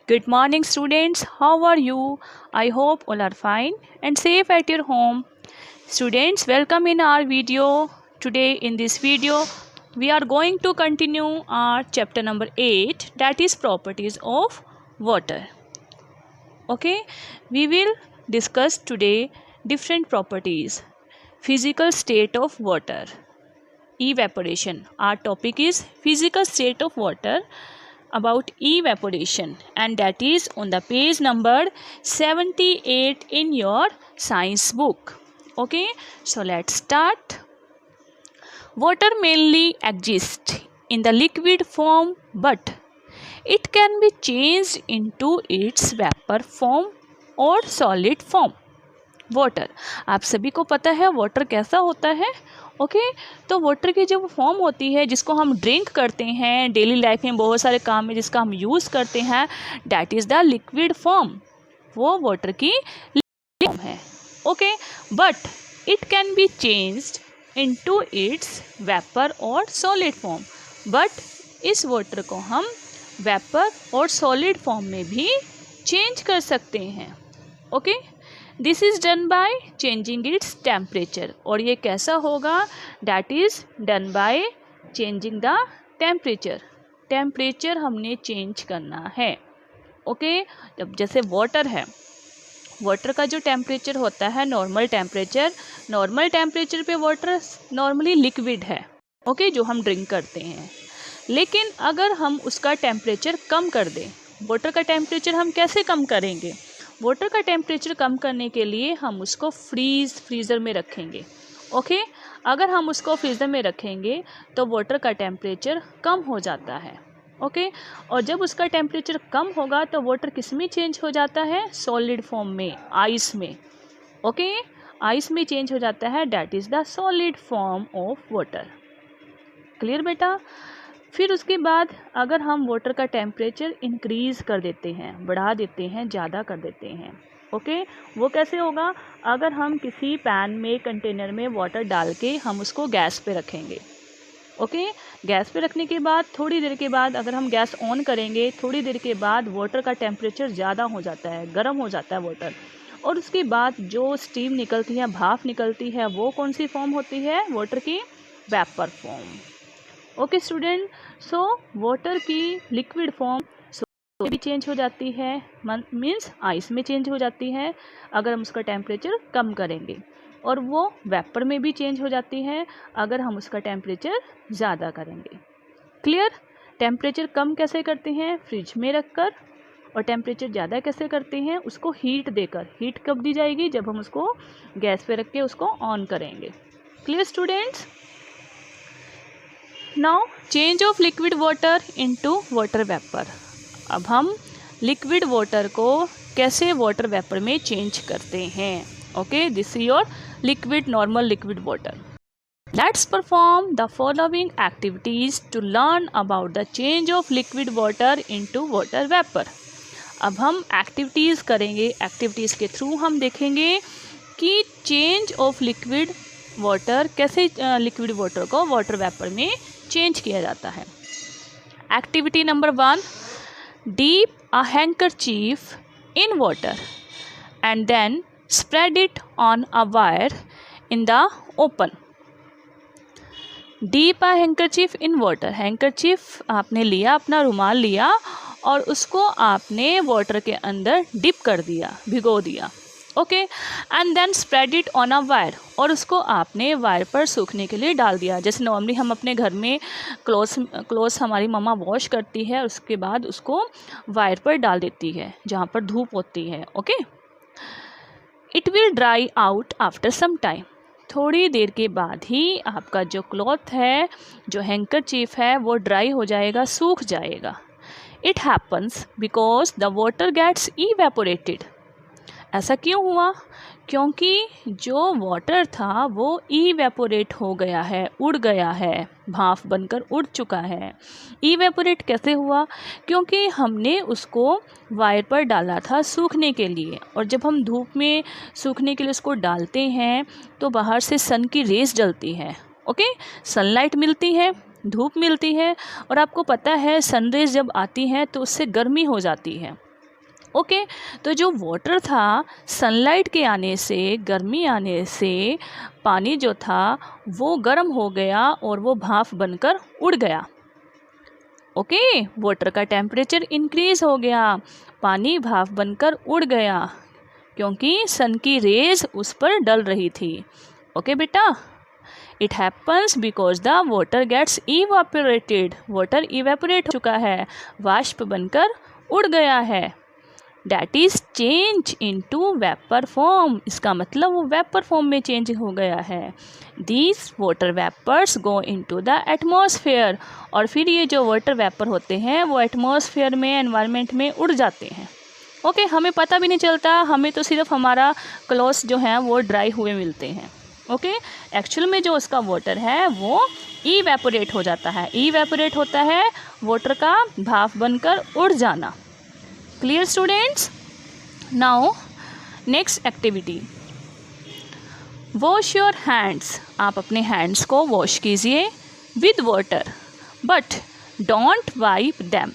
Good morning, students. How are you? I hope all are fine and safe at your home. Students, welcome in our video. Today, in this video, we are going to continue our chapter number 8, that is properties of water. Okay, we will discuss today different properties. Physical state of water. Evaporation. Our topic is physical state of water about evaporation, and that is on the page number 78 in your science book. Okay, so let's start. Water mainly exists in the liquid form, but it can be changed into its vapor form or solid form. Water, आप सभी को पता है water कैसा होता है. Okay तो water की जो फॉर्म होती है जिसको हम ड्रिंक करते हैं डेली लाइफ में, बहुत सारे काम में जिसका हम यूज़ करते हैं, that is the liquid form. वो वाटर की लिक्विड फॉर्म है. Okay but it can be changed into its vapour और सॉलिड फॉर्म. बट इस वाटर को हम वेपर और सॉलिड फॉर्म में भी चेंज कर सकते हैं. Okay this is done by changing its temperature. और ये कैसा होगा? That is done by changing the temperature. Temperature हमने चेंज करना है. ओके जब जैसे वाटर है, वाटर का जो टेम्परेचर होता है नॉर्मल टेम्परेचर पे वाटर नॉर्मली लिक्विड है. ओके जो हम ड्रिंक करते हैं. लेकिन अगर हम उसका टेम्परेचर कम कर दें, वाटर का टेम्परेचर हम कैसे कम करेंगे? वाटर का टेम्परेचर कम करने के लिए हम उसको फ्रीज़र में रखेंगे. ओके अगर हम उसको फ्रीज़र में रखेंगे तो वाटर का टेम्परेचर कम हो जाता है. ओके और जब उसका टेम्परेचर कम होगा तो वाटर किस में चेंज हो जाता है? सॉलिड फॉर्म में, आइस में. ओके आइस में चेंज हो जाता है. That is the solid form of water. Clear बेटा? फिर उसके बाद अगर हम वाटर का टेम्परेचर इंक्रीज़ कर देते हैं, बढ़ा देते हैं, ज़्यादा कर देते हैं. ओके वो कैसे होगा? अगर हम किसी पैन में, कंटेनर में वाटर डाल के हम उसको गैस पे रखेंगे. ओके गैस पे रखने के बाद थोड़ी देर के बाद अगर हम गैस ऑन करेंगे, थोड़ी देर के बाद वाटर का टेम्परेचर ज़्यादा हो जाता है, गर्म हो जाता है वाटर. और उसके बाद जो स्टीम निकलती है, भाप निकलती है, वो कौन सी फॉर्म होती है? वाटर की vapour form. Okay student, so water की लिक्विड फॉर्म भी चेंज हो जाती है, मीन्स आइस में चेंज हो जाती है अगर हम उसका टेम्परेचर कम करेंगे. और वो वेपर में भी चेंज हो जाती है अगर हम उसका टेम्परेचर ज़्यादा करेंगे. क्लियर? टेम्परेचर कम कैसे करते हैं? फ्रिज में रखकर. और टेम्परेचर ज़्यादा कैसे करते हैं? उसको हीट देकर. हीट कब दी जाएगी? जब हम उसको गैस पे रख के उसको ऑन करेंगे. Clear students? Now change of liquid water into water vapour. अब हम लिक्विड वाटर को कैसे वाटर वेपर में चेंज करते हैं. Okay this is your liquid, normal liquid water. Let's perform the following activities to learn about the change of liquid water into water vapour. अब हम activities करेंगे. एक्टिविटीज़ के through हम देखेंगे कि चेंज ऑफ लिक्विड वाटर कैसे liquid water को water vapour में चेंज किया जाता है. Activity number 1, dip a handkerchief in water and then spread it on a wire in the open. Dip a handkerchief in water. Handkerchief आपने लिया, अपना रुमाल लिया और उसको आपने वाटर के अंदर डिप कर दिया, भिगो दिया. Okay and then spread it on a wire. और उसको आपने वायर पर सूखने के लिए डाल दिया. जैसे नॉर्मली हम अपने घर में क्लोथ्स हमारी मम्मा वॉश करती है, उसके बाद उसको वायर पर डाल देती है जहाँ पर धूप होती है. Okay it will dry out after some time. थोड़ी देर के बाद ही आपका जो क्लॉथ है, जो हैंकरचीफ है, वो ड्राई हो जाएगा, सूख जाएगा. It happens because the water gets evaporated. ऐसा क्यों हुआ? क्योंकि जो वाटर था वो इवेपोरेट हो गया है, उड़ गया है, भाप बनकर उड़ चुका है. इवेपोरेट कैसे हुआ? क्योंकि हमने उसको वायर पर डाला था सूखने के लिए. और जब हम धूप में सूखने के लिए उसको डालते हैं तो बाहर से सन की रेज डलती है. ओके सनलाइट मिलती है, धूप मिलती है. और आपको पता है सनरेज जब आती हैं तो उससे गर्मी हो जाती है. ओके, तो जो वाटर था सनलाइट के आने से, गर्मी आने से पानी जो था वो गर्म हो गया और वो भाप बनकर उड़ गया। ओके, वाटर का टेम्परेचर इंक्रीज हो गया, पानी भाप बनकर उड़ गया क्योंकि सन की रेज उस पर डल रही थी। ओके बेटा, it happens because the water gets evaporated, water evaporate हो चुका है, वाष्प बनकर उड़ गया है। That is change into vapour form, इसका मतलब वो वेपर फॉर्म में चेंज हो गया है। These water vapours go into the atmosphere, और फिर ये जो वाटर वेपर होते हैं वो एटमॉस्फेयर में, एनवायरनमेंट में उड़ जाते हैं। ओके, हमें पता भी नहीं चलता, हमें तो सिर्फ हमारा क्लॉथ्स जो हैं वो ड्राई हुए मिलते हैं। ओके, एक्चुअल में जो उसका वाटर है वो इवेपोरेट हो जाता है। इवेपोरेट होता है वाटर का भाप बनकर उड़ जाना। Clear students? Now next activity, wash your hands. आप अपने हैंड्स को वॉश कीजिए with water, but don't wipe them.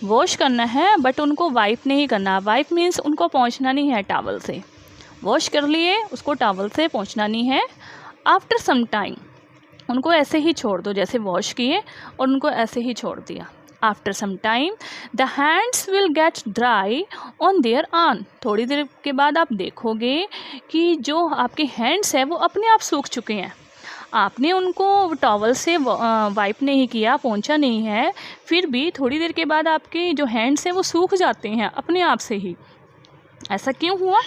Wash करना है बट उनको वाइप नहीं करना। वाइप मीन्स उनको पोंछना नहीं है टॉवल से। वॉश कर लिए, उसको टॉवल से पोंछना नहीं है। आफ्टर सम टाइम उनको ऐसे ही छोड़ दो, जैसे वॉश किए और उनको ऐसे ही छोड़ दिया। After some time the hands will get dry on their arm. थोड़ी देर के बाद आप देखोगे कि जो आपके हैंड्स हैं वो अपने आप सूख चुके हैं। आपने उनको टॉवल से वाइप नहीं किया, पोंछा नहीं है, फिर भी थोड़ी देर के बाद आपके जो हैंड्स हैं वो सूख जाते हैं अपने आप से ही। ऐसा क्यों हुआ?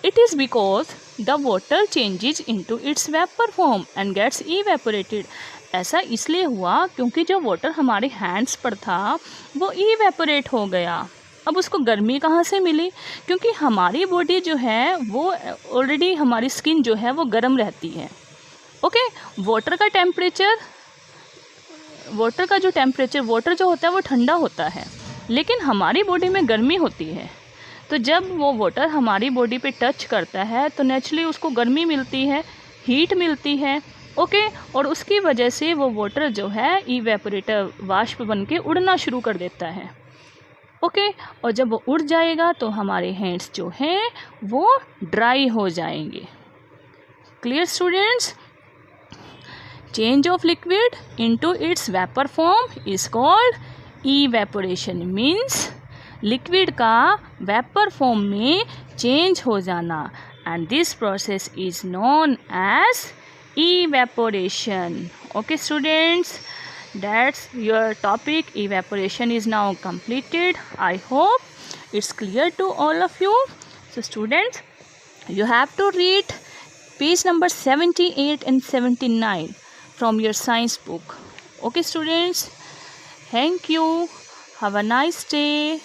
It is because the water changes into its vapour form and gets evaporated. ऐसा इसलिए हुआ क्योंकि जो वाटर हमारे हैंड्स पर था वो इवेपोरेट हो गया। अब उसको गर्मी कहाँ से मिली? क्योंकि हमारी बॉडी जो है वो ऑलरेडी, हमारी स्किन जो है वो गर्म रहती है। ओके, वाटर का जो टेम्परेचर वाटर जो होता है वो ठंडा होता है, लेकिन हमारी बॉडी में गर्मी होती है। तो जब वो वाटर हमारी बॉडी पे टच करता है तो नेचुरली उसको गर्मी मिलती है, हीट मिलती है। ओके, और उसकी वजह से वो वाटर जो है इवेपोरेटर, वाष्प बन के उड़ना शुरू कर देता है। ओके, और जब वो उड़ जाएगा तो हमारे हैंड्स जो हैं वो ड्राई हो जाएंगे। Clear students? Change of liquid into its vapour form is called evaporation. Means liquid का वेपर फॉर्म में चेंज हो जाना, and this process is known as evaporation. Okay students, that's your topic. Evaporation is now completed. I hope it's clear to all of you. So students, you have to read page number 78 and 79 from your science book. Okay students, thank you, have a nice day.